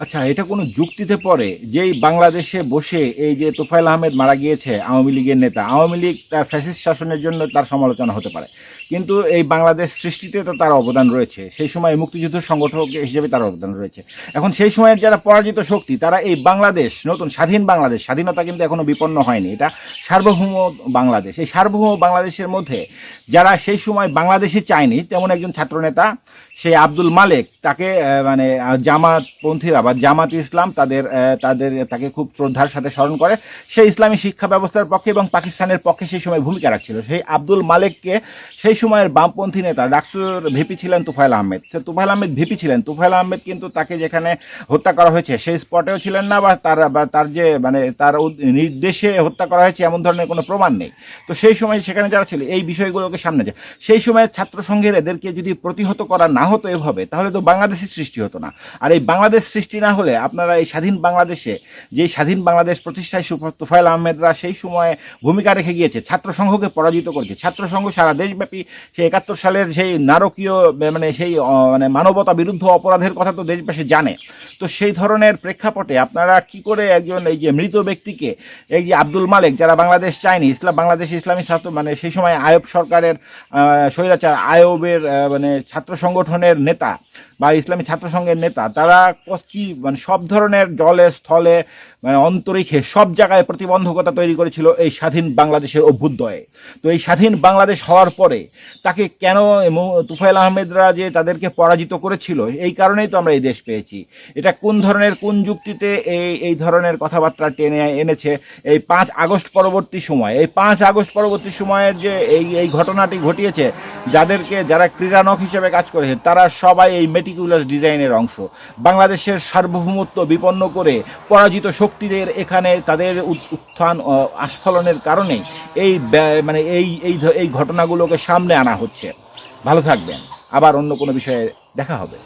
আচ্ছা, এটা কোনো যুক্তিতে পড়ে যেই বাংলাদেশে বসে এই যে তোফায়েল আহমেদ মারা গিয়েছে, আওয়ামী লীগের নেতা, আওয়ামী লীগ তার ফ্যাসিস্ট শাসনের জন্য তার সমালোচনা হতে পারে, কিন্তু এই বাংলাদেশ সৃষ্টিতে তো তার অবদান রয়েছে, সেই সময় মুক্তিযুদ্ধ সংগঠক হিসেবে তার অবদান রয়েছে। এখন সেই সময়ের যারা পরাজিত শক্তি তারা এই বাংলাদেশ, নতুন স্বাধীন বাংলাদেশ, স্বাধীনতা কিন্তু এখনো বিপন্ন হয়নি, এটা সার্বভৌম বাংলাদেশ, এই সার্বভৌম বাংলাদেশের মধ্যে যারা সেই সময় বাংলাদেশে চায়নি তেমন একজন ছাত্রনেতা সেই আব্দুল মালেক, তাকে মানে জামাতপন্থীরা বা জামাত ইসলাম তাদের তাদের তাকে খুব শ্রদ্ধার সাথে স্মরণ করে। সেই ইসলামী শিক্ষা ব্যবস্থার পক্ষে এবং পাকিস্তানের পক্ষে সেই সময় ভূমিকা রাখছিল। সেই আব্দুল মালেককে সেই সময়ের বামপন্থী নেতা ডাকসুর ভিপি ছিলেন তুফায়েল আহমেদ, তুফায়েল আহমেদ ভিপি ছিলেন। তুফায়েল আহমেদ কিন্তু তাকে যেখানে হত্যা করা হয়েছে সেই স্পটেও ছিলেন না, বা তার যে মানে তার নির্দেশে হত্যা করা হয়েছে এমন ধরনের কোনো প্রমাণ নেই। তো সেই সময় সেখানে যারা ছিল এই বিষয়গুলোকে সামনে যায়, সেই সময়ের ছাত্র সংঘের এদেরকে যদি প্রতিহত করা না হতো এভাবে, তাহলে তো বাংলাদেশের সৃষ্টি হতো না। আর এই বাংলাদেশ সৃষ্টি না হলে আপনারা এই স্বাধীন বাংলাদেশে, যে স্বাধীন বাংলাদেশ প্রতিষ্ঠায় তোফায়েল আহমেদরা সেই সময়ে ভূমিকা রেখে গিয়েছে, ছাত্র সংঘকে পরাজিত করেছে। ছাত্র সংঘ সারা দেশব্যাপী সেই ৭১ সালের সেই নারকীয় মানে সেই মানে মানবতা বিরুদ্ধ অপরাধের কথা তো দেশবাসী জানে। তো সেই ধরনের প্রেক্ষাপটে আপনারা কি করে একজন এই যে মৃত ব্যক্তিকে, এই যে আব্দুল মালেক, যারা বাংলাদেশ চায়নি, বাংলাদেশ ইসলামী ছাত্র মানে সেই সময় আয়ব সরকারের স্বৈরাচার আয়বের মানে ছাত্র সংগঠনের নেতা বা ইসলামী ছাত্র সংঘের নেতা, তারা কি মানে সব ধরনের জলে স্থলে মানে অন্তরিক্ষে সব জায়গায় প্রতিবন্ধকতা তৈরি করেছিল এই স্বাধীন বাংলাদেশের অভ্যুদয়ে। তো এই স্বাধীন বাংলাদেশ হওয়ার পরে তাকে কেন তুফায়েল আহমেদরা যে তাদেরকে পরাজিত করেছিল, এই কারণেই তো আমরা এই দেশ পেয়েছি। এটা কোন ধরনের কোন যুক্তিতে এই ধরনের কথাবার্তা টেনে এনেছে এই ৫ আগস্ট পরবর্তী সময়, এই ৫ আগস্ট পরবর্তী সময়ের যে এই ঘটনাটি ঘটিয়েছে, যারা ক্রীড়ানক হিসেবে কাজ করেছে তারা সবাই এই মেটিকুলাস ডিজাইনের অংশ। বাংলাদেশের সার্বভৌমত্ব বিপন্ন করে পরাজিত শক্তিদের এখানে তাদের উত্থান আস্ফলনের কারণে এই মানে এই ঘটনাগুলোকে সামনে আনা হচ্ছে। ভালো থাকবেন, আবার অন্য কোনো বিষয়ে দেখা হবে।